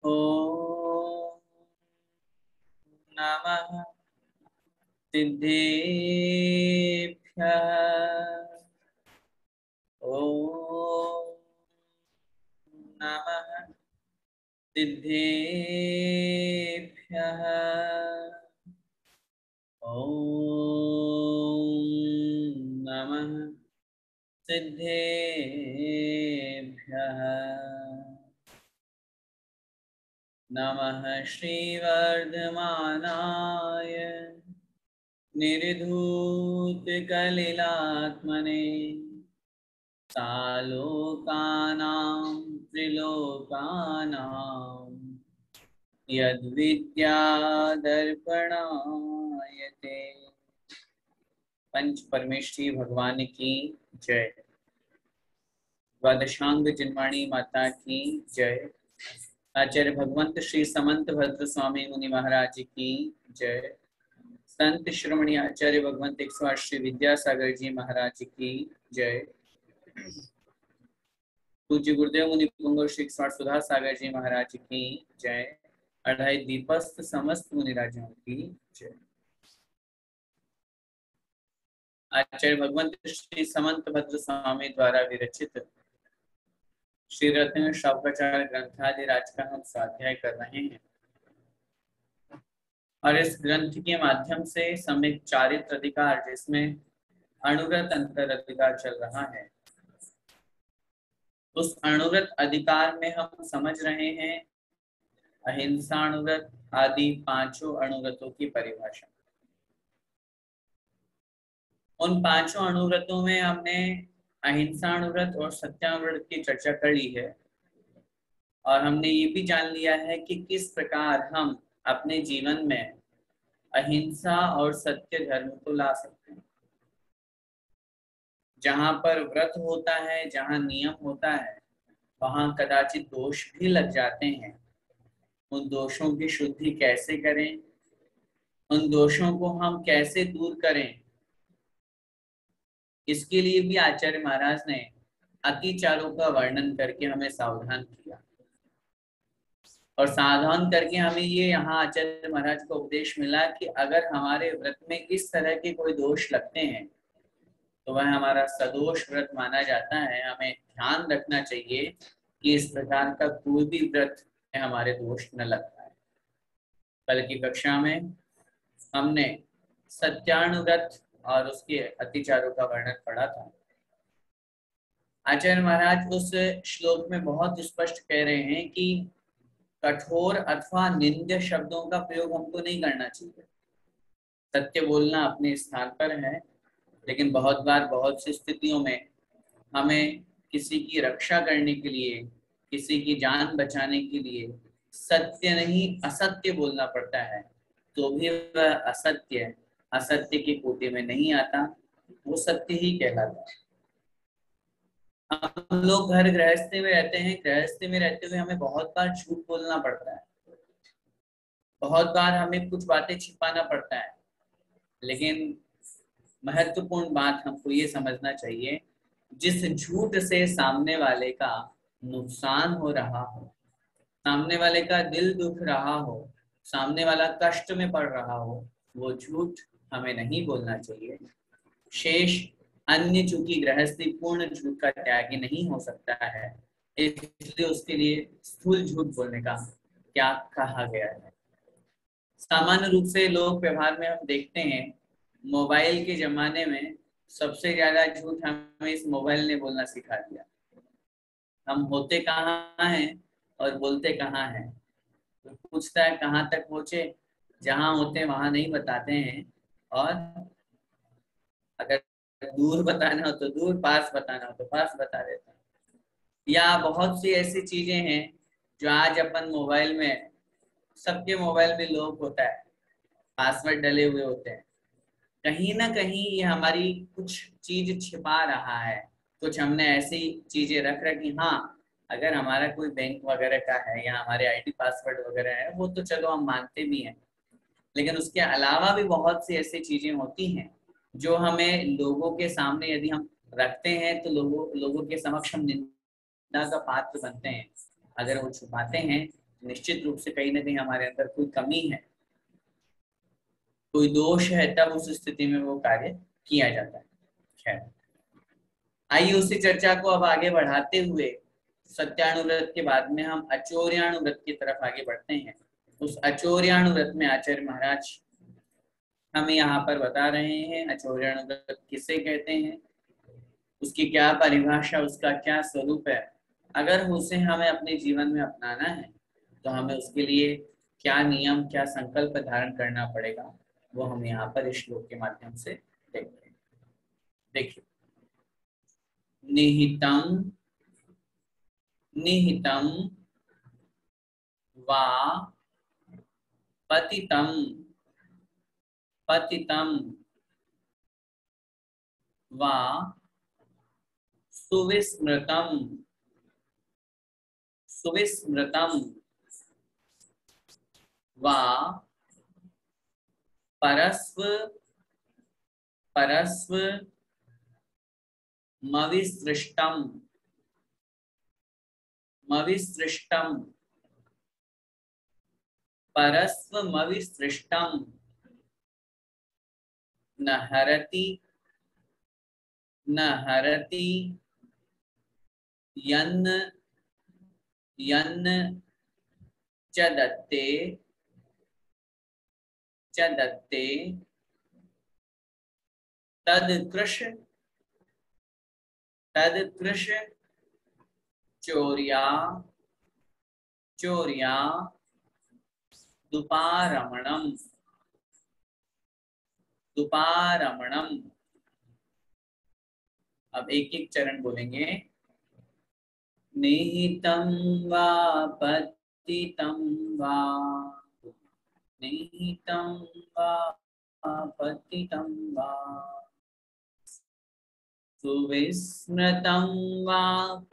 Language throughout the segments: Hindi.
ॐ नमः सिद्धेभ्यः। ॐ नमः सिद्धेभ्यः। ॐ नमः सिद्धेभ्यः। नमः श्रीवर्धमानाय निर्धूतकलिलात्मने सालोकानां त्रिलोकानां यद्विद्यादर्पणायते। पंच परमेष्ठी भगवान की जय। द्वादशांग जिनवाणी माता की जय। आचार्य भगवंत श्री समंत भद्र स्वामी मुनि महाराज की जय। संत शिरोमणि आचार्य भगवंत 108 श्री विद्यासागर जी महाराज की जय। पूज्य गुरुदेव मुनि पुंगव श्री 108 सुधा सागर जी महाराज की जय। अढ़ाई दीपस्थ समस्त मुनिराजों की जय। आचार्य भगवंत श्री समंत भद्र स्वामी द्वारा विरचित श्री रत्न शावकाचार्य ग्रंथादि राज का हम स्वाध्याय कर रहे हैं और इस ग्रंथ के माध्यम से सम्यक चारित्र अधिकार जिसमें अणुव्रत अंतर अधिकार चल रहा है, उस अणुव्रत अधिकार में हम समझ रहे हैं अहिंसा अणुव्रत आदि पांचों अणुव्रतों की परिभाषा। उन पांचों अणुव्रतों में हमने अहिंसा अणुव्रत और सत्यानुव्रत की चर्चा कर ली है और हमने ये भी जान लिया है कि किस प्रकार हम अपने जीवन में अहिंसा और सत्य धर्म को ला सकते हैं। जहां पर व्रत होता है, जहां नियम होता है, वहां कदाचित दोष भी लग जाते हैं। उन दोषों की शुद्धि कैसे करें, उन दोषों को हम कैसे दूर करें, इसके लिए भी आचार्य महाराज ने अतिचारों का वर्णन करके हमें सावधान किया और सावधान करके हमें ये यहाँ आचार्य महाराज को उपदेश मिला कि अगर हमारे व्रत में इस तरह के कोई दोष लगते हैं तो वह हमारा सदोष व्रत माना जाता है। हमें ध्यान रखना चाहिए कि इस प्रकार का कोई भी व्रत में हमारे दोष न लग पाए। कल की कक्षा में हमने सत्यानुव्रत और उसके अतिचारों का वर्णन पढ़ा था। आचार्य महाराज उस श्लोक में बहुत स्पष्ट कह रहे हैं कि कठोर अथवा निंद्य शब्दों का प्रयोग हमको नहीं करना चाहिए। सत्य बोलना अपने स्थान पर है, लेकिन बहुत बार बहुत सी स्थितियों में हमें किसी की रक्षा करने के लिए, किसी की जान बचाने के लिए सत्य नहीं असत्य बोलना पड़ता है, तो भी वह असत्य असत्य की कोटि में नहीं आता, वो सत्य ही कहलाता है। हम लोग घर गृहस्थी में रहते हैं, गृहस्थी में रहते हुए हमें बहुत बार झूठ बोलना पड़ता है, बहुत बार हमें कुछ बातें छिपाना पड़ता है, लेकिन महत्वपूर्ण बात हमको ये समझना चाहिए, जिस झूठ से सामने वाले का नुकसान हो रहा हो, सामने वाले का दिल दुख रहा हो, सामने वाला कष्ट में पड़ रहा हो, वो झूठ हमें नहीं बोलना चाहिए। शेष अन्य चूंकि गृहस्थी पूर्ण झूठ का त्यागी नहीं हो सकता है, इसलिए उसके लिए स्थूल झूठ बोलने का क्या कहा गया है। सामान्य रूप से लोग व्यवहार में हम देखते हैं, मोबाइल के जमाने में सबसे ज्यादा झूठ हमें इस मोबाइल ने बोलना सिखा दिया। हम होते कहाँ हैं और बोलते कहाँ हैं। तो पूछता है कहाँ तक पहुंचे, जहाँ होते वहां नहीं बताते हैं, और अगर दूर बताना हो तो दूर, पास बताना हो तो पास बता देते हैं। या बहुत सी ऐसी चीजें हैं जो आज अपन मोबाइल में, सबके मोबाइल में लॉक होता है, पासवर्ड डले हुए होते हैं, कहीं ना कहीं ये हमारी कुछ चीज छिपा रहा है। कुछ हमने ऐसी चीजें रख रखी, हाँ अगर हमारा कोई बैंक वगैरह का है या हमारे आईडी पासवर्ड वगैरह है, वो तो चलो हम मानते भी हैं, लेकिन उसके अलावा भी बहुत सी ऐसी चीजें होती हैं जो हमें लोगों के सामने यदि हम रखते हैं तो लोगों के समक्ष हम निंदा का पात्र बनते हैं। अगर वो छुपाते हैं निश्चित रूप से कहीं ना कहीं हमारे अंदर कोई कमी है, कोई दोष है, तब उस स्थिति में वो कार्य किया जाता है। खैर, आइए उसी चर्चा को अब आगे बढ़ाते हुए सत्यानुव्रत के बाद में हम अचौर्यानुव्रत की तरफ आगे बढ़ते हैं। उस अचौर्यानुव्रत में आचार्य महाराज हमें यहाँ पर बता रहे हैं अचौर्यानुव्रत किसे कहते हैं, उसकी क्या परिभाषा, उसका क्या स्वरूप है, अगर उसे हमें अपने जीवन में अपनाना है तो हमें उसके लिए क्या नियम, क्या संकल्प धारण करना पड़ेगा, वो हम यहाँ पर इस श्लोक के माध्यम से देखते हैं। देखिए, निहितम निहितम वा पतितम पतितम वा सुविस्मृतम सुविस्मृतम वा परस्व परस्व मविसृष्टम मविसृष्टम परस्व मविसृष्टम न हरति न हरति यन्न यन्न च दत्ते तदकृश चौर्या चौर्या दुपारमणम दुपारमणम। अब एक एक चरण बोलेंगे। निहितं वा पतितं वा निहितं वा पतितं वा सुविस्मृतं वा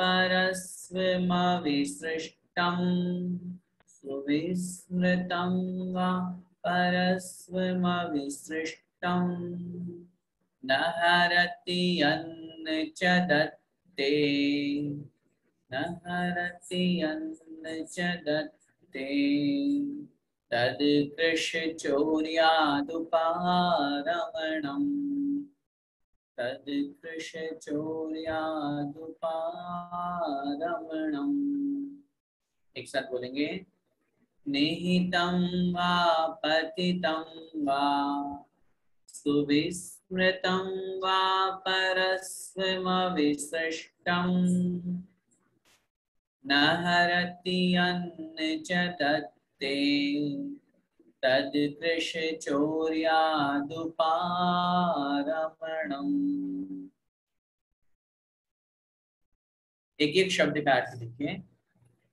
परस्वमविसृष्टं सुविस्मृतं वा परस्वमविसृष्टं न हरति यन्न च दत्ते न हरति यन्न च दत्ते तद्कृशचौर्यादुपारमणम् तद्कृशचौर्यादुपारमणम्। एक साथ बोलेंगे। निहितं वा पतितं वा सुविस्मृतं वा परस्वमविसृष्टं न हरति यन्न च दत्ते तद्कृशचौर्यादुपारमणम्। एक एक शब्द का अर्थ देखिए।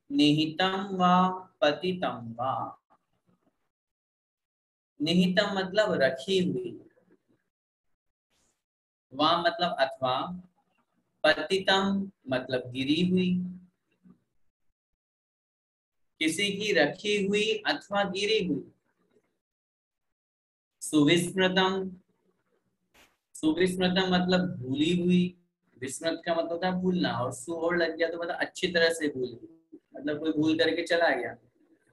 निहितम वा पतितम वा। निहितम मतलब रखी हुई, वा मतलब अथवा, पतितम मतलब गिरी हुई, किसी की रखी हुई अथवा गिरी हुई। सुविस्मृतम, सुविस्मृतम मतलब भूली हुई, विस्मृत का मतलब था भूलना, और सु और लग गया तो मतलब अच्छी तरह से भूल, मतलब कोई भूल करके चला गया,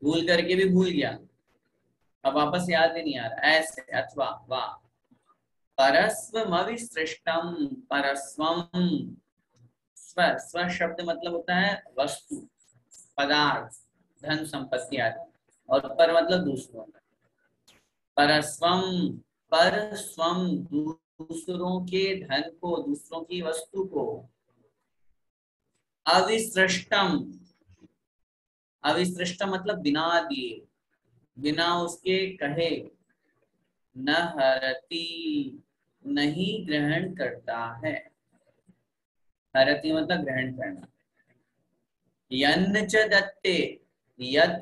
भूल करके भी भूल गया, अब वापस याद ही नहीं आ रहा, ऐसे। अथवा वा परस्वमविसृष्टम, परस्वम, स्व शब्द मतलब होता है वस्तु, पदार्थ, धन संपत्ति आदि, और पर मतलब दूसरों। परस्वम, पर स्वम दूसरों के धन को, दूसरों की वस्तु को। अविसृष्टम, अविसृष्टम मतलब बिना दिए, बिना उसके कहे। न हरति नहीं ग्रहण करता है, हरति मतलब ग्रहण करना। यन्न च दत्ते, यत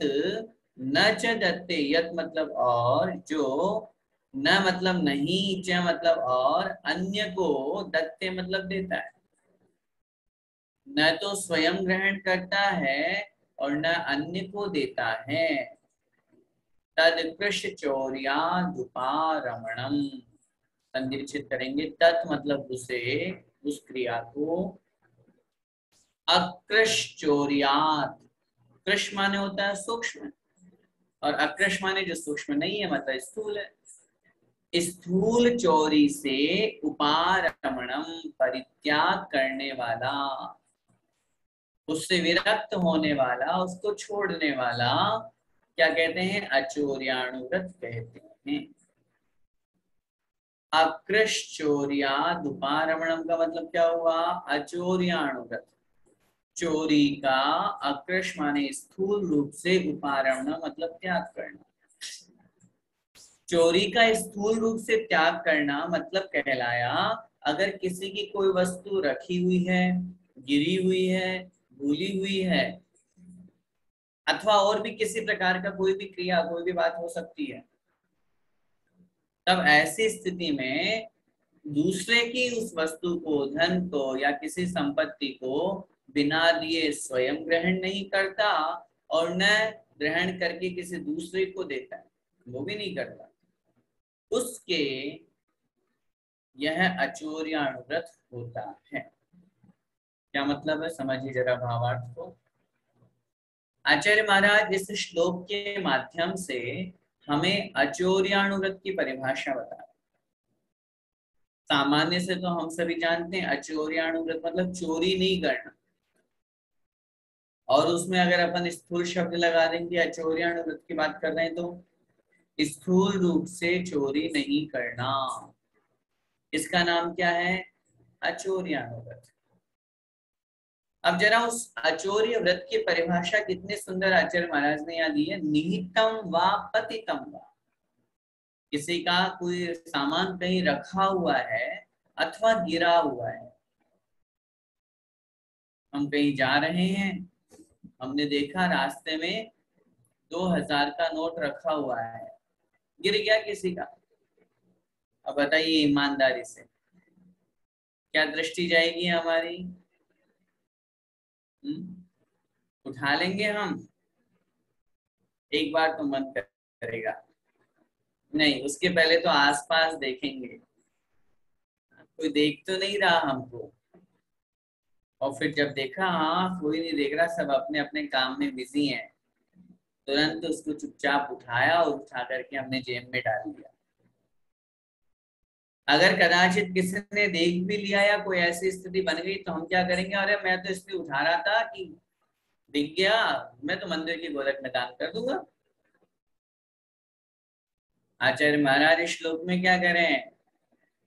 न च दत्ते, यत मतलब और, जो, न मतलब नहीं, च मतलब और, अन्य को, दत्ते मतलब देता है। न तो स्वयं ग्रहण करता है और न अन्य को देता है। तत्कृशचौर्यादुपारमणम्, संदीक्षित करेंगे। तत् मतलब उसे, उस क्रिया को, अकृशचौर्यात्, कृष माने होता है सूक्ष्म, और अकृष माने जो सूक्ष्म नहीं है, मतलब स्थूल है। स्थूल चोरी से उपारमणम, परित्याग करने वाला, उससे विरक्त होने वाला, उसको छोड़ने वाला क्या कहते हैं? अचोर्याणुव्रत कहते हैं। अकृष चोर्याद उपारमणम का मतलब क्या हुआ? अचोर्याणुव्रत, चोरी का अकृष माने स्थूल रूप से, उपारमण मतलब त्याग करना। चोरी का स्थूल रूप से त्याग करना मतलब कहलाया, अगर किसी की कोई वस्तु रखी हुई है, गिरी हुई है, भूली हुई है, अथवा और भी किसी प्रकार का कोई भी क्रिया, कोई भी बात हो सकती है, तब ऐसी स्थिति में दूसरे की उस वस्तु को, धन को या किसी संपत्ति को बिना दिए स्वयं ग्रहण नहीं करता, और न ग्रहण करके किसी दूसरे को देता है, वो भी नहीं करता, उसके यह अचोर्याणुव्रत होता है। क्या मतलब है, समझिए जरा भावार्थ को। आचार्य महाराज इस श्लोक के माध्यम से हमें अचोर्याणुव्रत की परिभाषा बता रहे। सामान्य से तो हम सभी जानते हैं अचोर्याणुव्रत मतलब चोरी नहीं करना, और उसमें अगर अपन स्थूल शब्द लगा देंगे, अचोर्याणुव्रत की बात कर रहे हैं, तो स्थूल रूप से चोरी नहीं करना, इसका नाम क्या है? अचोर्याणुव्रत। अब जरा उस अचोर्य व्रत की परिभाषा कितने सुंदर आचार्य महाराज ने यहाँ दी है। निहितम व पतितम व, किसी का कोई सामान कहीं रखा हुआ है अथवा गिरा हुआ है, हम कहीं जा रहे हैं, हमने देखा रास्ते में 2000 का नोट रखा हुआ है, गिर गया किसी का, अब बताइए ईमानदारी से क्या दृष्टि जाएगी हमारी? उठा लेंगे हम? एक बार तो मन करेगा, नहीं, उसके पहले तो आसपास देखेंगे, कोई देख तो नहीं रहा हमको, और फिर जब देखा हाँ कोई नहीं देख रहा, सब अपने अपने काम में बिजी हैं, तुरंत उसको चुपचाप उठाया और उठा करके हमने जेब में डाल दिया। अगर कदाचित किसी ने देख भी लिया या कोई ऐसी स्थिति बन गई, तो हम क्या करेंगे? अरे मैं तो इसलिए उठा रहा था कि दिख गया, मैं तो मंदिर की गोलक में दान कर दूंगा। आचार्य महाराज इस श्लोक में क्या करें?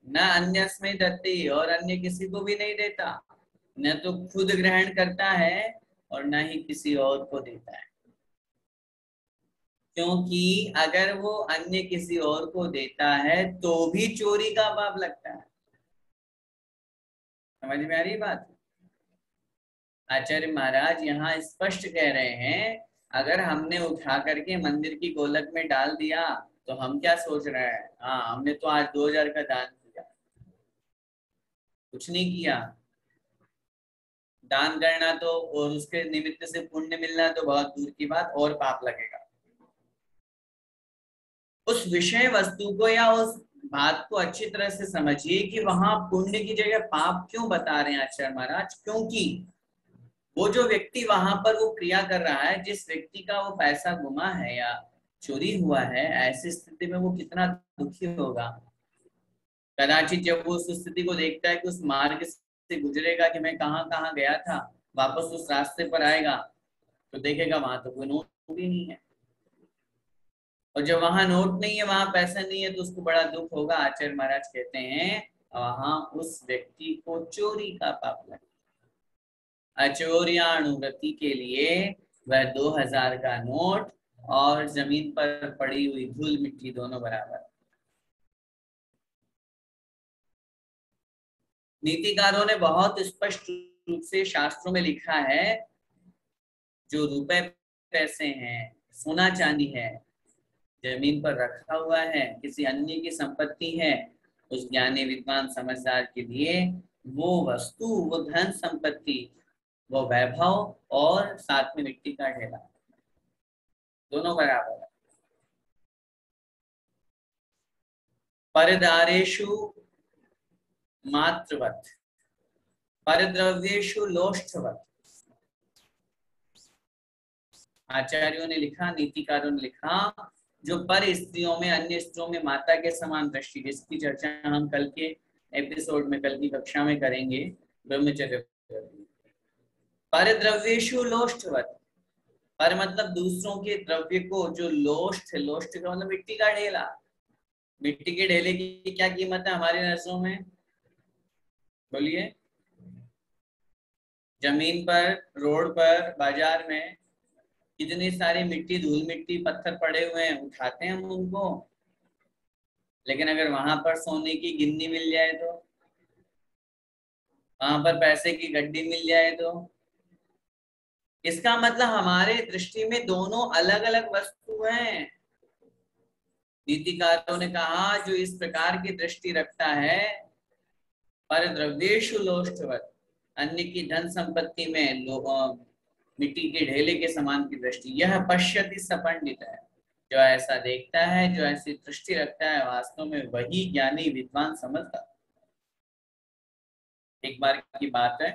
न अन्यस्मै दत्ति, और अन्य किसी को भी नहीं देता, न तो खुद ग्रहण करता है और न ही किसी और को देता है, क्योंकि अगर वो अन्य किसी और को देता है तो भी चोरी का पाप लगता है। समझ में आ रही बात? आचार्य महाराज यहाँ स्पष्ट कह रहे हैं, अगर हमने उठा करके मंदिर की गोलक में डाल दिया तो हम क्या सोच रहे हैं? हाँ, हमने तो आज 2000 का दान किया, कुछ नहीं किया। दान करना तो और उसके निमित्त से पुण्य मिलना तो बहुत दूर की बात, और पाप लगेगा। उस विषय वस्तु को या उस बात को अच्छी तरह से समझिए कि वहां पुण्य की जगह पाप क्यों बता रहे हैं आचार्य महाराज। क्योंकि वो जो व्यक्ति वहां पर वो क्रिया कर रहा है, जिस व्यक्ति का वो पैसा गुमा है या चोरी हुआ है, ऐसी स्थिति में वो कितना दुखी होगा। कदाचित जब वो उस स्थिति को देखता है कि उस मार्ग से गुजरेगा कि मैं कहाँ कहाँ गया था, वापस उस रास्ते पर आएगा तो देखेगा वहां तो कोई नोट भी नहीं है, और जब वहां नोट नहीं है, वहां पैसा नहीं है, तो उसको बड़ा दुख होगा। आचार्य महाराज कहते हैं वहां उस व्यक्ति को चोरी का पाप लगे। अचोर्याणुव्रति के लिए वह 2000 का नोट और जमीन पर पड़ी हुई धूल मिट्टी दोनों बराबर। नीतिकारों ने बहुत स्पष्ट रूप से शास्त्रों में लिखा है, जो रुपए पैसे हैं, सोना चांदी है, जमीन पर रखा हुआ है, किसी अन्य की संपत्ति है, उस ज्ञानी विद्वान समझदार के लिए वो वस्तु, वो धन संपत्ति, वो वैभव और साथ में मिट्टी का ढेला दोनों बराबर है। परदारेषु मात्रवत, परद्रव्येषु लोष्ठवत। आचार्यों ने लिखा, नीतिकारों ने लिखा, जो पर स्त्रियों में, अन्य स्त्रियों में माता के समान दृष्टि, जिसकी चर्चा हम कल के एपिसोड में, कल की कक्षा में करेंगे, ब्रह्मचर्य। पर द्रव्येषु लोष्ठवत्, पर मतलब दूसरों के द्रव्य को, जो लोष्ठ, लोष्ठ का मतलब मिट्टी का ढेला, मिट्टी के ढेले की क्या कीमत है हमारी नजरों में, बोलिए। जमीन पर, रोड पर, बाजार में कितनी सारी मिट्टी, धूल मिट्टी, पत्थर पड़े हुए हैं, उठाते हैं हम उनको। लेकिन अगर वहां पर सोने की गिन्नी मिल जाए तो, वहां पर पैसे की गड्डी मिल जाए तो, इसका मतलब हमारे दृष्टि में दोनों अलग अलग वस्तु हैं। नीतिकारों ने कहा जो इस प्रकार की दृष्टि रखता है, पर द्रव्येषु लोष्ठवत्, अन्य की धन संपत्ति में मिट्टी के ढेले के समान की दृष्टि, यह पश्यति सपंडित है, जो ऐसा देखता है, जो ऐसी दृष्टि रखता है, वास्तव में वही ज्ञानी विद्वान समझता। एक बार की बात है,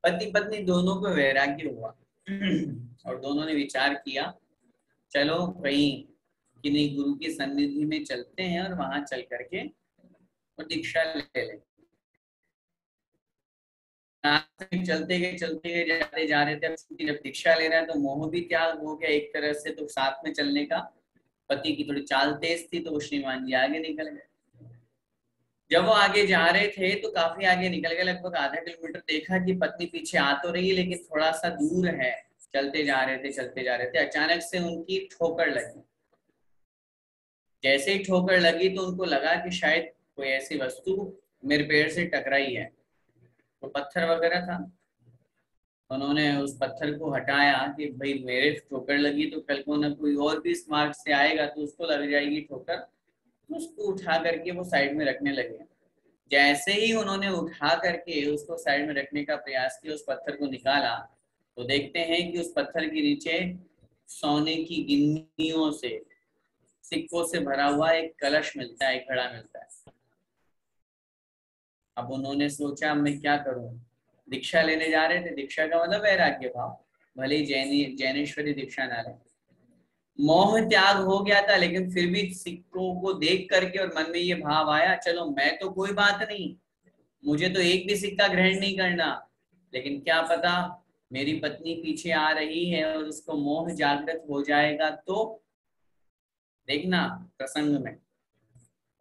पति पत्नी दोनों को वैराग्य हुआ और दोनों ने विचार किया, चलो कहीं किन्हीं गुरु की सन्निधि में चलते हैं और वहां चल करके वो दीक्षा ले लें। चलते गए जाते जा रहे थे, जब दीक्षा ले रहा है तो मोह भी त्याग हो गया एक तरह से, तो साथ में चलने का। पति की थोड़ी चाल तेज थी तो वो श्रीमान जी आगे निकल गए। जब वो आगे जा रहे थे तो काफी आगे निकल गए, लगभग आधा किलोमीटर, देखा कि पत्नी पीछे आ तो रही है लेकिन थोड़ा सा दूर है। चलते जा रहे थे, अचानक से उनकी ठोकर लगी। जैसे ही ठोकर लगी तो उनको लगा कि शायद कोई ऐसी वस्तु मेरे पैर से टकराई है, तो पत्थर वगैरह था। उन्होंने उस पत्थर को हटाया कि भाई मेरे ठोकर लगी तो कल को ना कोई और भी इस मार्ग से आएगा तो उसको लग जाएगी ठोकर, तो उसको उठा करके वो साइड में रखने लगे। जैसे ही उन्होंने उठा करके उसको साइड में रखने का प्रयास किया, उस पत्थर को निकाला, तो देखते हैं कि उस पत्थर के नीचे सोने की गिन्नियों से, सिक्कों से भरा हुआ एक कलश मिलता है, एक घड़ा मिलता है। अब उन्होंने सोचा मैं क्या करूं, दीक्षा लेने जा रहे थे, दीक्षा का मतलब वैराग्य भाव, भले ही जैनेश्वरी दीक्षा ना ले, मोह त्याग हो गया था, लेकिन फिर भी सिक्कों को देख करके और मन में ये भाव आया, चलो मैं तो कोई बात नहीं, मुझे तो एक भी सिक्का ग्रहण नहीं करना, लेकिन क्या पता मेरी पत्नी पीछे आ रही है और उसको मोह जागृत हो जाएगा तो। देखना प्रसंग में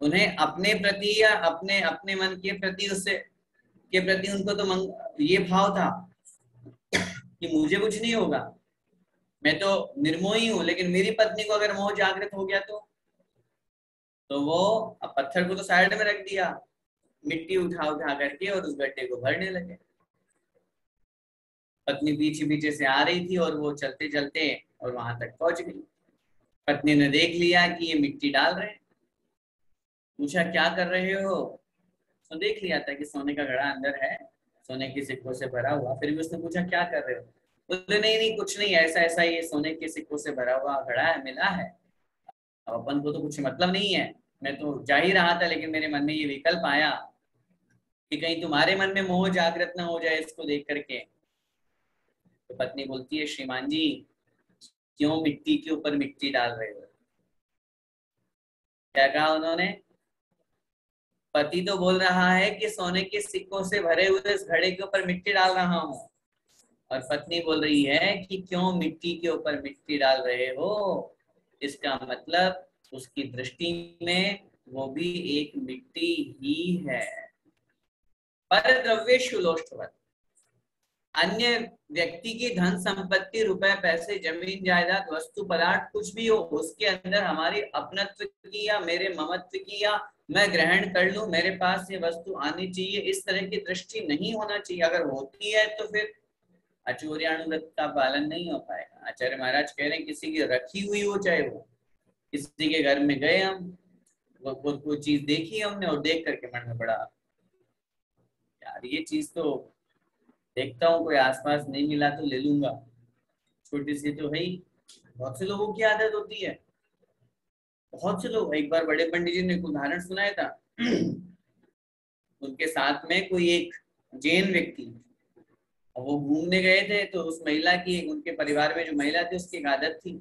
उन्हें अपने प्रति या अपने अपने मन के प्रति, उससे के प्रति उनको तो ये भाव था कि मुझे कुछ नहीं होगा, मैं तो निर्मोही हूं, लेकिन मेरी पत्नी को अगर मोह जागृत हो गया तो वो अब पत्थर को तो साइड में रख दिया, मिट्टी उठा उठा करके और उस गड्ढे को भरने लगे। पत्नी पीछे पीछे से आ रही थी और वो चलते चलते और वहां तक पहुंच गई। पत्नी ने देख लिया कि ये मिट्टी डाल रहे हैं, पूछा क्या कर रहे हो, तो देख लिया था कि सोने का घड़ा अंदर है, सोने के सिक्कों से भरा हुआ। फिर भी उसने पूछा क्या कर रहे हो, बोले नहीं नहीं कुछ नहीं, ऐसा ऐसा ये सोने के सिक्कों से भरा हुआ घड़ा है, मिला है, अब अपन को तो कुछ मतलब नहीं है, मैं तो जा ही रहा था, लेकिन मेरे मन में ये विकल्प आया कि कहीं तुम्हारे मन में मोह जागृत ना हो जाए इसको देख करके। तो पत्नी बोलती है श्रीमान जी क्यों मिट्टी के ऊपर मिट्टी डाल रहे हो। क्या कहा उन्होंने, पति तो बोल रहा है कि सोने के सिक्कों से भरे हुए इस घड़े के ऊपर मिट्टी डाल रहा हूं, और पत्नी बोल रही है कि क्यों मिट्टी के ऊपर मिट्टी डाल रहे हो। इसका मतलब उसकी दृष्टि में वो भी एक मिट्टी ही है। पर द्रव्येषु लोष्ठवत्, अन्य व्यक्ति की धन संपत्ति, रुपए पैसे, जमीन जायदाद, वस्तु पदार्थ कुछ भी हो, उसके अंदर हमारी अपनत्व की या मेरे ममत्व की या मैं ग्रहण कर लूं, मेरे पास ये वस्तु आनी चाहिए, इस तरह की दृष्टि नहीं होना चाहिए। अगर होती है तो फिर आचौर्यानुव्रत का पालन नहीं हो पाएगा। आचार्य महाराज कह रहे हैं किसी की रखी हुई हो, चाहे वो किसी के घर में गए हम, वो कोई चीज देखी हमने और देख करके मन में बड़ा यार ये चीज तो देखता हूँ, कोई आसपास नहीं मिला तो ले लूंगा, छोटी सी तो है ही। बहुत से लोगों की आदत होती है, बहुत से लोग। एक बार बड़े पंडित जी ने एक उदाहरण सुनाया था उनके साथ में कोई एक जैन व्यक्ति, और वो घूमने गए थे तो उस महिला की, उनके परिवार में जो महिला थी उसकी एक आदत थी,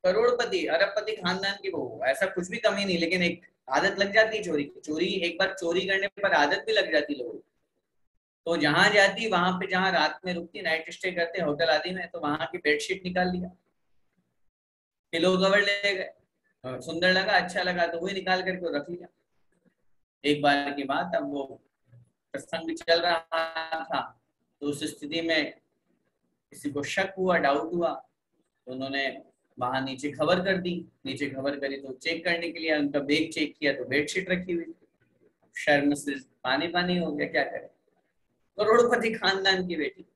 करोड़पति अरबपति खानदान की बहू, ऐसा कुछ भी कमी नहीं, लेकिन एक आदत लग जाती है चोरी की। चोरी एक बार चोरी करने पर आदत भी लग जाती लोगों को। तो जहां जाती वहां पे, जहां रात में रुकती, नाइट स्टे करते होटल आदि में, तो वहां की बेडशीट निकाल लिया, पिलो कवर ले गए, सुंदर लगा, अच्छा लगा तो वही निकाल करके रख लिया। एक बार की बात, अब वो प्रसंग चल रहा था, तो उस स्थिति में किसी को शक हुआ, डाउट हुआ, तो उन्होंने वहां नीचे खबर कर दी। नीचे खबर करी तो चेक करने के लिए उनका बैग चेक किया तो बेडशीट रखी हुई थी। शर्म से पानी पानी हो गया, क्या करे, करोड़पति खानदान की बेटी।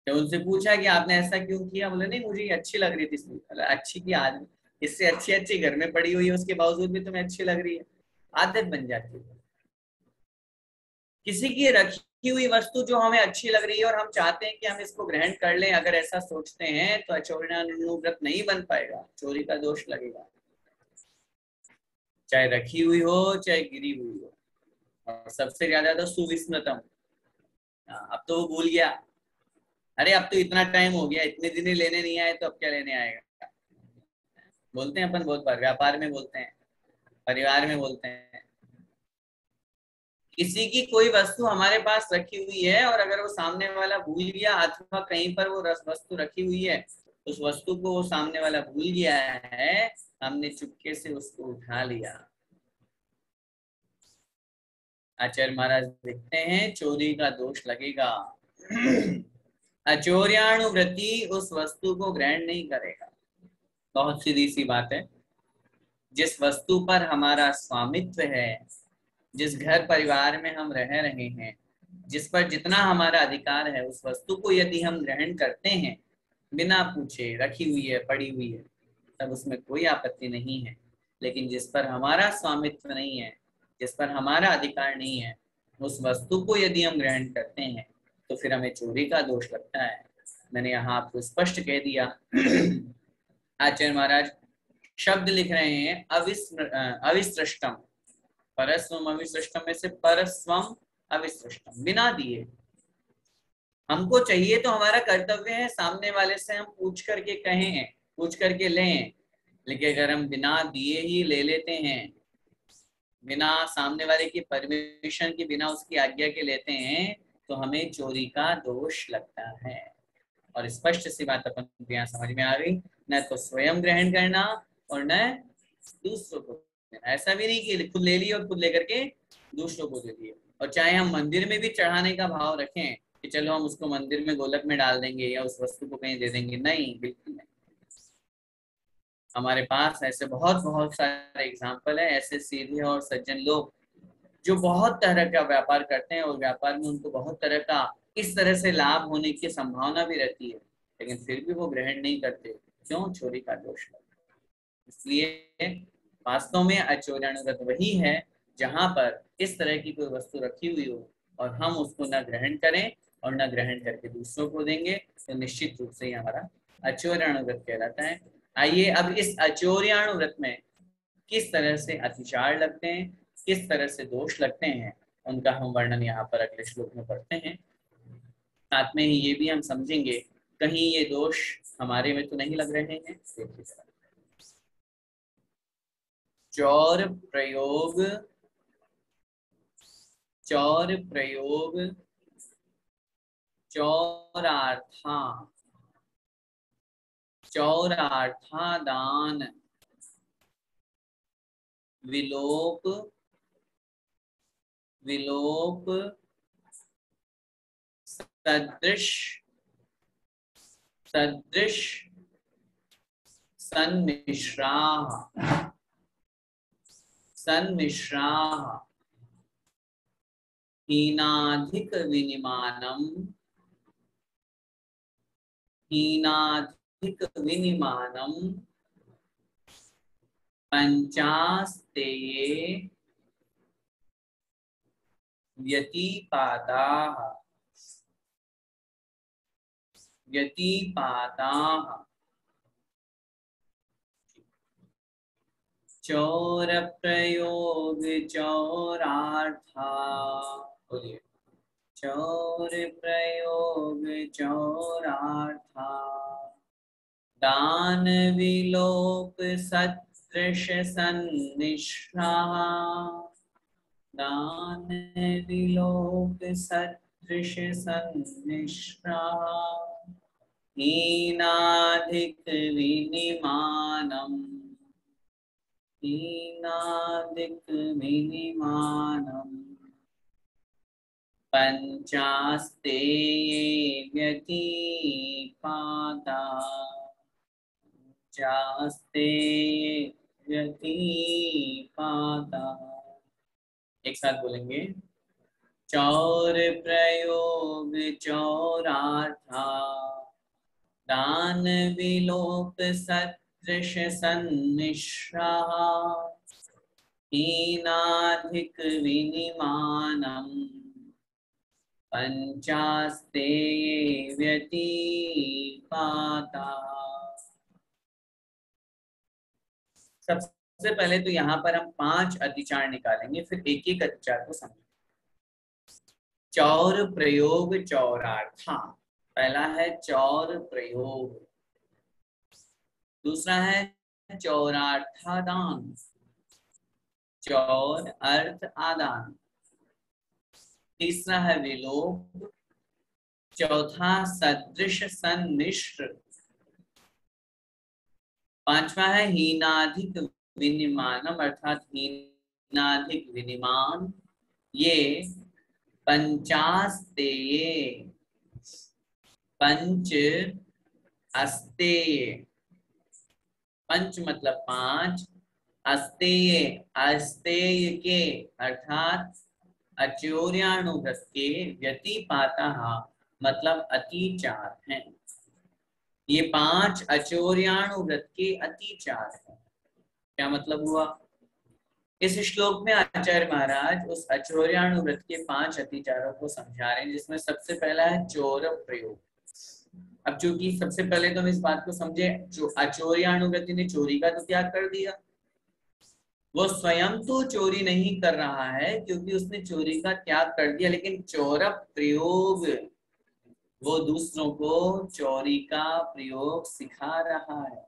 तो उनसे पूछा कि आपने ऐसा क्यों किया, बोले नहीं मुझे ये अच्छी लग रही थी इसलिए। बोला अच्छी की आदमी, इससे अच्छी अच्छी घर में पड़ी हुई है, उसके बावजूद भी तुम्हें अच्छी लग रही है। आदत बन जाती है। किसी की रखी हुई वस्तु जो हमें अच्छी लग रही है और हम चाहते हैं कि हम इसको ग्रहण कर लें, अगर ऐसा सोचते हैं तो अचौर्यानुव्रत नहीं बन पाएगा, चोरी का दोष लगेगा। चाहे रखी हुई हो चाहे गिरी हुई हो। और सबसे ज्यादा तो सुविस्मृतम, अब तो वो भूल गया, अरे अब तो इतना टाइम हो गया, इतने दिन लेने नहीं आए तो अब क्या लेने आएगा। बोलते हैं अपन बहुत बार, व्यापार में बोलते हैं, परिवार में बोलते हैं। किसी की कोई वस्तु हमारे पास रखी हुई है और अगर वो सामने वाला भूल गया, अथवा कहीं पर वो वस्तु रखी हुई है, उस वस्तु को वो सामने वाला भूल गया है, हमने चुपके से उसको उठा लिया, आचार्य महाराज लिखते हैं चोरी का दोष लगेगा। अचौर्यानुवृत्ति उस वस्तु को ग्रहण नहीं करेगा। बहुत सीधी सी बात है, जिस वस्तु पर हमारा स्वामित्व है, जिस घर परिवार में हम रह रहे हैं, जिस पर जितना हमारा अधिकार है, उस वस्तु को यदि हम ग्रहण करते हैं बिना पूछे, रखी हुई है, पड़ी हुई है, तब उसमें कोई आपत्ति नहीं है। लेकिन जिस पर हमारा स्वामित्व नहीं है, जिस पर हमारा अधिकार नहीं है, उस वस्तु को यदि हम ग्रहण करते हैं तो फिर हमें चोरी का दोष लगता है। मैंने यहाँ आपको स्पष्ट कह दिया। आचार्य महाराज शब्द लिख रहे हैं, अविसृष्टम, परस्वम अविसृष्टम में से परस्वम अविसृष्टम, बिना दिए। हमको चाहिए तो हमारा कर्तव्य है सामने वाले से हम पूछ करके कहें, पूछ करके लें, लेकिन अगर हम बिना दिए ही ले लेते हैं, बिना सामने वाले की परमिशन के, बिना उसकी आज्ञा के लेते हैं, तो हमें चोरी का दोष लगता है। और स्पष्ट सी बात अपन को यहाँ समझ में आ गई, न तो स्वयं ग्रहण करना और न दूसरों को देना। ऐसा भी नहीं कि खुद ले लिए और खुद लेकर के दूसरों को दे दिए। और चाहे हम मंदिर में भी चढ़ाने का भाव रखें कि चलो हम उसको मंदिर में गोलक में डाल देंगे या उस वस्तु को कहीं दे देंगे, नहीं, बिल्कुल नहीं। हमारे पास ऐसे बहुत बहुत सारे एग्जाम्पल है, ऐसे सीधे और सज्जन लोग जो बहुत तरह का व्यापार करते हैं और व्यापार में उनको बहुत तरह का इस तरह से लाभ होने की संभावना भी रहती है, लेकिन फिर भी वो ग्रहण नहीं करते। क्यों? चोरी का दोष है। इसलिए वास्तव में अचौर्यानुव्रत वही है जहां पर इस तरह की कोई वस्तु रखी हुई हो और हम उसको न ग्रहण करें और न ग्रहण करके दूसरों को देंगे, तो निश्चित रूप से ही हमारा अचौर्यानुव्रत कहलाता है। आइए अब इस अचौर्यानुव्रत में किस तरह से अतिचार लगते हैं, किस तरह से दोष लगते हैं, उनका हम वर्णन यहाँ पर अगले श्लोक में पढ़ते हैं। साथ में ही ये भी हम समझेंगे कहीं ये दोष हमारे में तो नहीं लग रहे हैं। चौर प्रयोग, चौर प्रयोग, चौरार्था, चौरार्था दान, विलोप, विलोप, सदृश, सदृश, सन्मिश्राः, सन्मिश्राः, हीनाधिक विनिमानम, हीनाधिक विनिमानम, पंचास्तेये व्यतिपाताः, व्यतिपाताः। चौर प्रयोग चौरार्था, बोलिए। चौर प्रयोग चौरार्था, दान विलोप सदृश सन्निष्ठा, दान विलोप सदृश सन्निष्ठा, हीनाधिक विनिमानम्, हीनाधिक विनिमानम्, पंचास्ते व्यतीपाता, पंचास्ते व्यतीपाता। एक साथ बोलेंगे। चौर प्रयोग चौरार्था, दान विलोप सदृश सन्निष्ठा, हीनाधिक विनिमानम्, पंचास्ते व्यतीपाता। सबसे पहले तो यहाँ पर हम 5 अतिचार निकालेंगे, फिर एक एक अतिचार को समझेंगे। चौर प्रयोग चौरार्था, पहला है चौर प्रयोग, दूसरा है चौरार्थादान, चौर अर्थ आदान, तीसरा है विलोप, चौथा सदृश सन्निष्ठ, पांचवा है हीनाधिक विनिमानम अर्थात हीनाधिक विनिमान, ये पंचास्तेय, पंच अस्तेय, पंच मतलब 5, अस्तेय अस्तेय के अर्थात अचौर्यानुव्रत के, व्यतिपाता मतलब अतिचार हैं। ये 5 अचौर्यानुव्रत के अतिचार हैं। क्या मतलब हुआ? इस श्लोक में आचार्य महाराज उस अचौर्यानुव्रत के 5 अतिचारों को समझा रहे हैं, जिसमें सबसे पहला है चौर प्रयोग। अब चूंकि सबसे पहले तो हम इस बात को समझे, जो अचौर्यानुव्रति ने चोरी का तो त्याग कर दिया, वो स्वयं तो चोरी नहीं कर रहा है क्योंकि उसने चोरी का त्याग कर दिया, लेकिन चौर प्रयोग वो दूसरों को चोरी का प्रयोग सिखा रहा है।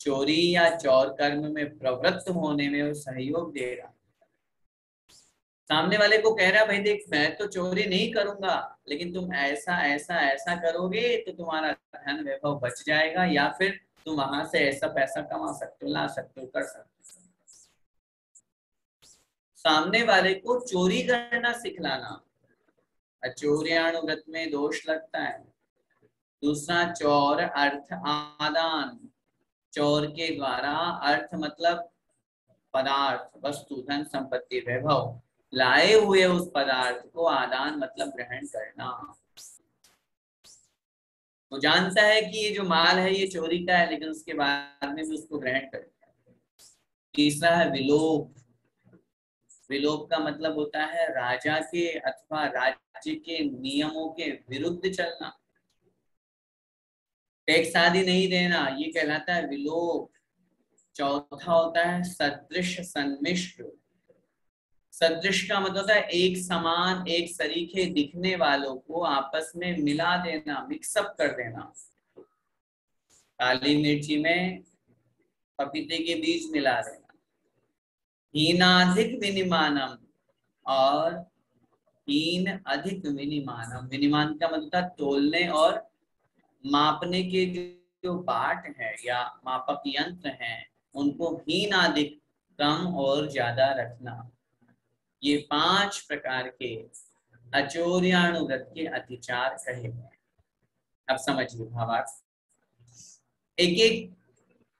चोरी या चौर कर्म में प्रवृत्त होने में वो सहयोग दे रहा है। सामने वाले को कह रहा है, भाई देख मैं तो चोरी नहीं करूंगा, लेकिन तुम ऐसा ऐसा ऐसा करोगे तो तुम्हारा धन वैभव बच जाएगा, या फिर तुम वहां से ऐसा पैसा कमा सकते हो, ला सकते हो, कर सकते हो। सामने वाले को चोरी करना सिखलाना। अचौर्यानुव्रत में दोष लगता है। दूसरा चौर अर्थ आदान, चौर के द्वारा अर्थ मतलब पदार्थ, वस्तु, धन, संपत्ति, वैभव लाए हुए उस पदार्थ को आदान मतलब ग्रहण करना। वो जानता है कि ये जो माल है ये चोरी का है, लेकिन उसके बाद में भी उसको ग्रहण करता है। तीसरा है विलोप। विलोप का मतलब होता है राजा के अथवा राज्य के नियमों के विरुद्ध चलना, टैक्स आदि नहीं देना, ये कहलाता है विलोप। चौथा होता है सदृश सन्मिश्र। सदृश का मतलब होता है एक समान, एक सरीखे दिखने वालों को आपस में मिला देना, मिक्सअप कर देना। काली मिर्ची में पपीते के बीज मिला देना। हीनाधिक विनिमानम और हीन अधिक विनिमानम। विनिमान का मतलब तोलने और मापने के जो बाट है या मापक यंत्र हैं, उनको हीन अधिक, कम और ज्यादा रखना। ये 5 प्रकार के अचौर्यानुव्रत के अतिचार कहे गए। अब समझिए भावार्थ। एक एक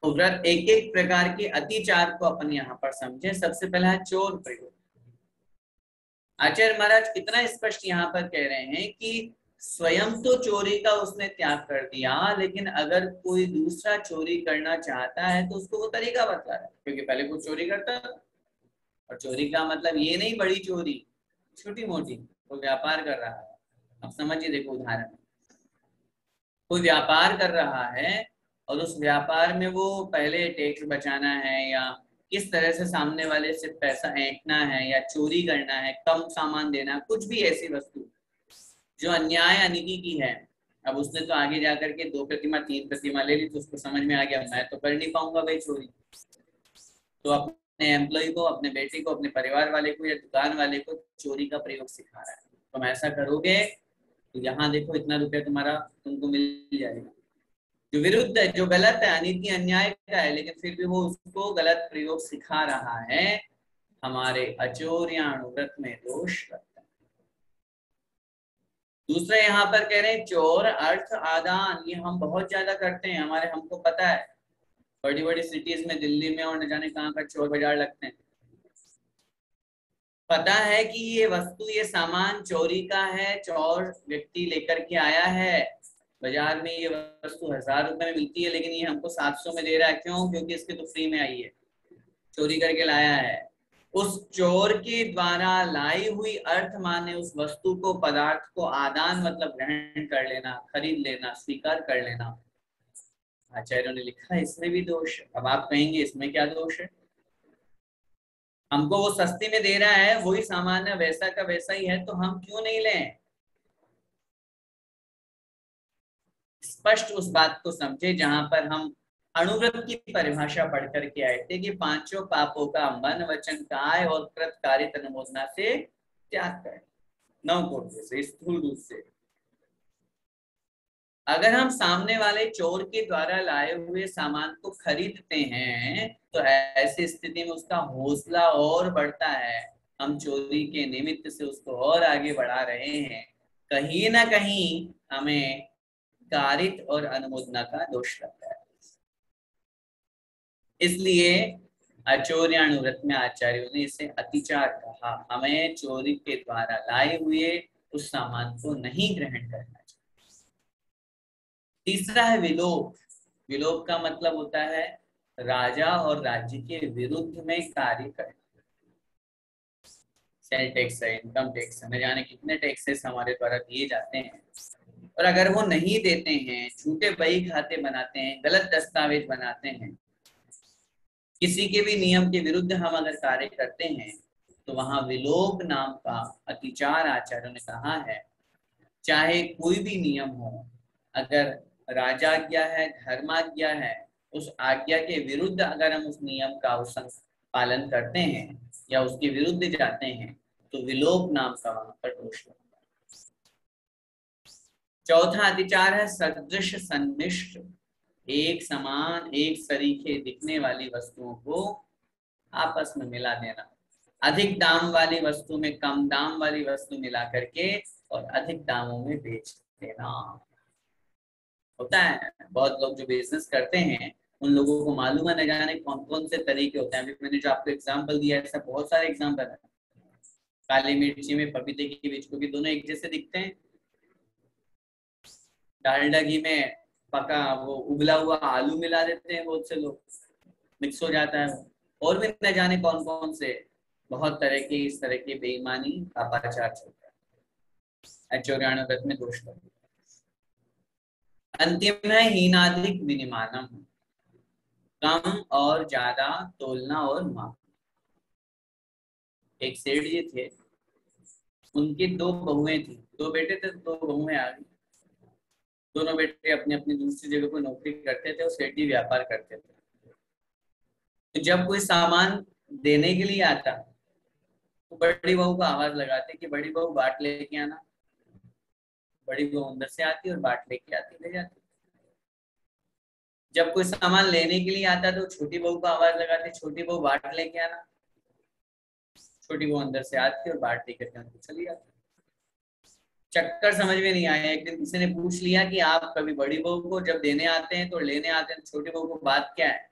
व्रत, एक एक प्रकार के अतिचार को अपन यहाँ पर समझे। सबसे पहला है चोर प्रयोग। आचार्य महाराज कितना स्पष्ट यहाँ पर कह रहे हैं कि स्वयं तो चोरी का उसने त्याग कर दिया, लेकिन अगर कोई दूसरा चोरी करना चाहता है तो उसको वो तरीका बता रहा है। क्योंकि पहले कोई चोरी करता था, और चोरी का मतलब ये नहीं बड़ी चोरी, छोटी मोटी, कोई व्यापार कर रहा है। अब समझिए, देखो उदाहरण, कोई व्यापार कर रहा है और उस व्यापार में वो पहले टैक्स बचाना है या किस तरह से सामने वाले से पैसा ऐंठना है या चोरी करना है, कम सामान देना, कुछ भी ऐसी वस्तु जो अन्याय अनिति की है। अब उसने तो आगे जाकर के 2 प्रतिमा 3 प्रतिमा ले ली, तो उसको समझ में आ गया मैं तो कर नहीं पाऊंगा भाई चोरी, तो अपने एम्प्लॉय को, अपने बेटे को, अपने परिवार वाले को या दुकान वाले को चोरी का प्रयोग सिखा रहा है। तुम ऐसा करोगे तो यहाँ देखो इतना रुपया तुम्हारा तुमको मिल जाएगा। जो विरुद्ध है, जो गलत है, अनिति अन्याय का है, लेकिन फिर भी वो उसको गलत प्रयोग सिखा रहा है, हमारे अचोर्याणुव्रत में दोष लगता है। दूसरा यहाँ पर कह रहे हैं चोर अर्थ आदान, ये हम बहुत ज्यादा करते हैं, हमको पता है बड़ी बड़ी सिटीज में, दिल्ली में और न जाने कहाँ का चोर बाजार लगते हैं। पता है कि ये वस्तु, ये सामान चोरी का है, चोर व्यक्ति लेकर के आया है, बाजार में ये वस्तु 1000 रुपए में मिलती है, लेकिन ये हमको 700 में दे रहा है। क्यों? क्योंकि इसके तो फ्री में आई है, चोरी करके लाया है। उस चोर के द्वारा लाई हुई अर्थ माने उस वस्तु को, पदार्थ को आदान मतलब ग्रहण कर लेना, खरीद लेना, स्वीकार कर लेना। आचार्यों ने लिखा इसमें भी दोष है। अब आप कहेंगे इसमें क्या दोष है? हमको वो सस्ती में दे रहा है, वही सामान है, वैसा का वैसा ही है, तो हम क्यों नहीं लें? स्पष्ट उस बात को समझे जहां पर हम अणुव्रत की परिभाषा पढ़ करके आए थे कि 5 पापों का मन वचन काय और कृत कारित अनुमोदना से त्याग करें, 9 कोटि से, स्थूल रूप से। अगर हम सामने वाले चोर के द्वारा लाए हुए सामान को खरीदते हैं तो ऐसी स्थिति में उसका हौसला और बढ़ता है, हम चोरी के निमित्त से उसको और आगे बढ़ा रहे हैं। कहीं ना कहीं हमें कारित और अनुमोदना का दोष लगता है। इसलिए अचोर्याणुव्रत में आचार्यों ने इसे अतिचार कहा। हमें चोरी के द्वारा लाए हुए उस सामान को नहीं ग्रहण करना चाहिए। तीसरा है विलोप। विलोप का मतलब होता है राजा और राज्य के विरुद्ध में कार्य करना। सेल टैक्स है, इनकम टैक्स है, न जाने कितने टैक्सेस हमारे द्वारा दिए जाते हैं, और अगर वो नहीं देते हैं, झूठे बही खाते बनाते हैं, गलत दस्तावेज बनाते हैं, किसी के भी नियम के विरुद्ध हम अगर कार्य करते हैं तो वहां विलोप नाम का अतिचार आचार्यों ने कहा है। चाहे कोई भी नियम हो, अगर राजाज्ञा है, धर्माज्ञा है, उस आज्ञा के विरुद्ध अगर हम उस नियम का उस पालन करते हैं या उसके विरुद्ध जाते हैं तो विलोप नाम का वहां पर दोष लगता है। चौथा अतिचार है सदृश सन्निष्ठ। एक समान, एक सरीखे दिखने वाली वस्तुओं को आपस में मिला देना। अधिक दाम वाली वस्तु में कम दाम वाली वस्तु मिला करके और अधिक दामों में बेच देना। होता है, बहुत लोग जो बिजनेस करते हैं उन लोगों को मालूम है न जाने कौन कौन से तरीके होते हैं। अभी मैंने जो आपको एग्जाम्पल दिया है, ऐसा बहुत सारे एग्जाम्पल है। काली मिर्ची में पपीते के बीज को भी दोनों एक जैसे दिखते हैं। डालडा घी में पका वो उबला हुआ आलू मिला देते हैं बहुत से लोग, मिक्स हो जाता है। और भी न जाने कौन कौन से बहुत तरह की इस तरह की बेईमानी पापाचार चलता है। चौराणुव्रत में दोष करते। अंतिम है हीनाधिक विनिमानम, कम और ज्यादा तोलना और माप। एक सेठ जी थे, उनकी 2 बहुएं थी, 2 बेटे थे, 2 बहुएं आ गई। दोनों बेटे अपनी अपनी दूसरी जगह पर नौकरी करते थे और सेठ जी व्यापार करते थे। तो जब कोई सामान देने के लिए आता तो बड़ी बहू को आवाज लगाते कि बड़ी बहू बाट लेके आना। बड़ी बहू अंदर से आती और बाट लेके आती, ले जाती। जब कोई सामान लेने के लिए आता तो छोटी बहू को आवाज लगाते, छोटी बहू बाट लेके आना। छोटी बहू अंदर से आती और बाट लेकर के चली जाती। चक्कर समझ में नहीं आया। एक दिन किसी ने पूछ लिया कि आप कभी बड़ी बहू को जब देने आते हैं तो लेने आते हैं, छोटी बहू को बात क्या है?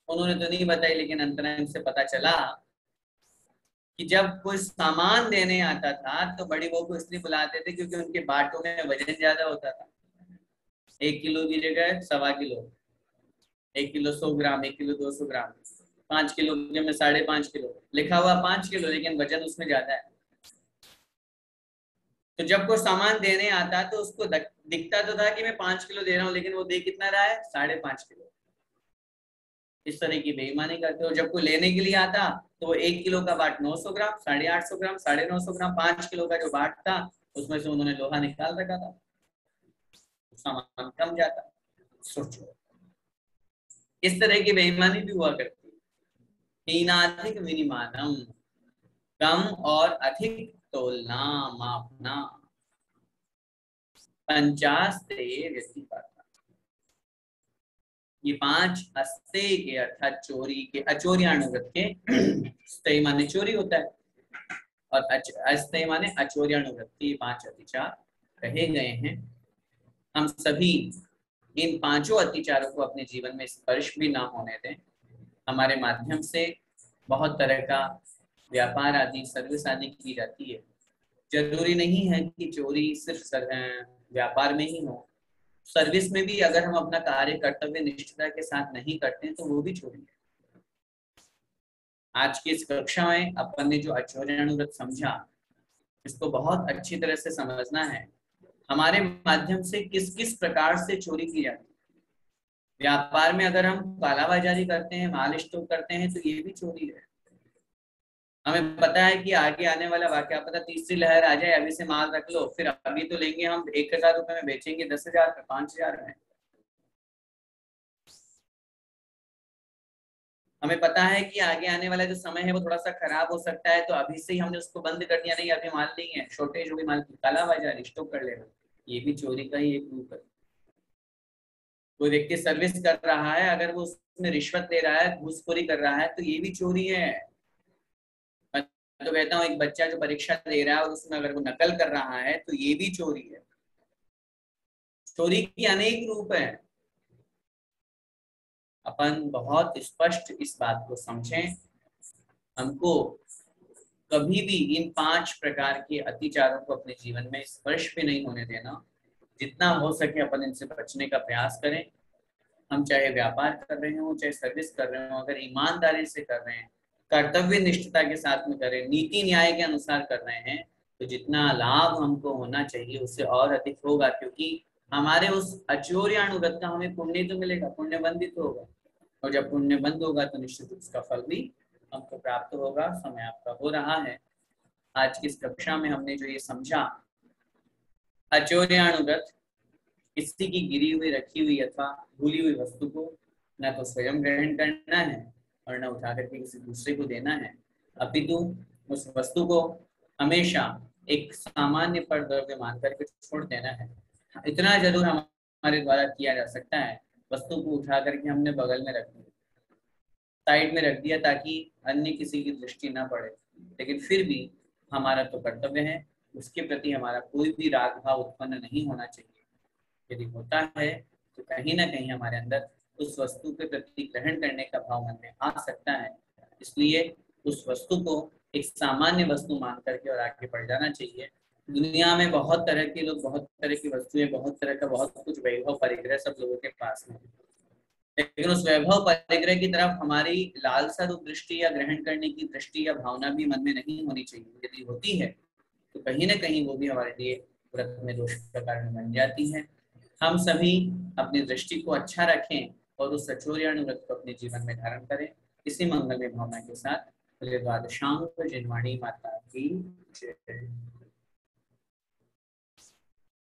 उन्होंने तो नहीं बताई, लेकिन अंतराल से पता चला कि जब कोई सामान देने आता था तो बड़ी बहू को इसलिए बुलाते थे क्योंकि उनके बाटों में वजन ज्यादा होता था। 1 किलो की जगह 1.25 किलो, 1 किलो 100 ग्राम, 1 किलो 200 ग्राम, 5 किलो में 5.5 किलो लिखा हुआ 5 किलो, लेकिन वजन उसमें ज्यादा है। तो जब कोई सामान देने आता तो उसको दिखता तो था कि मैं 5 किलो दे रहा हूँ, लेकिन वो दे कितना रहा है? 5.5 किलो। इस तरह की बेईमानी करते हो। जब कोई लेने के लिए आता तो वो 1 किलो का बाट 900 ग्राम, 850 ग्राम, 950 ग्राम, 5 किलो का जो बाट था उसमें से उन्होंने लोहा निकाल रखा था, सामान कम जाता। सोचो, इस तरह की बेईमानी भी हुआ करती है। हीनाधिक विनिमानम, कम और अधिक तोलना, मापना। 50 व्यक्ति पाता। ये 5 अस्तेय के अर्थात चोरी के, अचोर्यानुगत के स्तेय माने चोरी होता है और अस्तेय माने अचोर्यानुगत के 5 अतिचार कहे गए हैं। हम सभी इन 5 अतिचारों को अपने जीवन में स्पर्श भी ना होने दें। हमारे माध्यम से बहुत तरह का व्यापार आदि, सर्विस आदि की जाती है। जरूरी नहीं है कि चोरी सिर्फ व्यापार में ही हो, सर्विस में भी अगर हम अपना कार्य कर्तव्य निष्ठता के साथ नहीं करते हैं तो वो भी चोरी है। आज की इस कक्षा में अपन ने जो अचोर्यानुगत समझा, इसको बहुत अच्छी तरह से समझना है। हमारे माध्यम से किस किस प्रकार से चोरी की जाती है। व्यापार में अगर हम कालाबाजारी करते हैं, माल स्टॉक करते हैं तो ये भी चोरी है। हमें पता है कि आगे आने वाला वाकया, पता तीसरी लहर आ जाए, अभी से माल रख लो, फिर अभी तो लेंगे हम 1000 रुपए में, बेचेंगे 10,000 में, 5,000 में। हमें पता है कि आगे आने वाला जो समय है वो थोड़ा सा खराब हो सकता है, तो अभी से ही हमने उसको बंद कर दिया, नहीं अभी माल नहीं है, शॉर्टेज होगी माल की, कालाबाजारी, स्टॉक कर लेना, ये भी चोरी का ही एक रूप है। कोई व्यक्ति सर्विस कर रहा है, अगर वो उसमें रिश्वत ले रहा है, घूसखोरी कर रहा है, तो ये भी चोरी है। मैं तो कहता हूँ एक बच्चा जो परीक्षा दे रहा है और उसमें अगर वो नकल कर रहा है तो ये भी चोरी है। चोरी के अनेक रूप है। अपन बहुत स्पष्ट इस बात को समझें। हमको कभी भी इन 5 प्रकार के अतिचारों को अपने जीवन में स्पर्श भी नहीं होने देना। जितना हो सके अपन इनसे बचने का प्रयास करें। हम चाहे व्यापार कर रहे हो, चाहे सर्विस कर रहे हो, अगर ईमानदारी से कर रहे हैं, कर्तव्य निष्ठता के साथ में करें, नीति न्याय के अनुसार कर रहे हैं, तो जितना लाभ हमको होना चाहिए उससे और अधिक होगा, क्योंकि हमारे उस अचोर्यानुगत का हमें पुण्य तो मिलेगा, पुण्य बंदित होगा, और जब पुण्य बंद होगा तो निश्चित उसका फल भी हमको प्राप्त होगा। समय आपका हो रहा है। आज की इस कक्षा में हमने जो ये समझा, अचोर्यानुगत, किसी की गिरी हुई, रखी हुई अथवा भूली हुई वस्तु को न तो स्वयं ग्रहण करना है और न उठा करके किसी दूसरे को देना है, अपितु उस वस्तु को हमेशा एक सामान्य पर द्रव्य मान करके छोड़ देना है। इतना जरूर हमारे द्वारा किया जा सकता है, वस्तु को उठा करके हमने बगल में रख दिया, साइड में रख दिया, ताकि अन्य किसी की दृष्टि ना पड़े, लेकिन फिर भी हमारा तो कर्तव्य है, उसके प्रति हमारा कोई भी राग भाव उत्पन्न नहीं होना चाहिए। यदि होता है तो कहीं ना कहीं हमारे अंदर उस वस्तु के प्रति ग्रहण करने का भाव मन में आ सकता है। इसलिए उस वस्तु को एक सामान्य वस्तु मान करके और आगे बढ़ जाना चाहिए। दुनिया में बहुत तरह के लोग, बहुत तरह की वस्तुएं, बहुत तरह का बहुत कुछ वैभव परिग्रह सब लोगों के पास में, लेकिन उस वैभव परिग्रह की तरफ हमारी लालसा रूप दृष्टि या ग्रहण करने की दृष्टि या भावना भी मन में नहीं होनी चाहिए। यदि होती है तो कहीं ना कहीं वो भी हमारे लिए व्रत में दोष का कारण बन जाती है। हम सभी अपनी दृष्टि को अच्छा रखें और उस अचोर्यानुगत को अपने जीवन में धारण करें। इसी मंगलमय भावना के साथ द्वादशांग जिनवाणी माता की जय।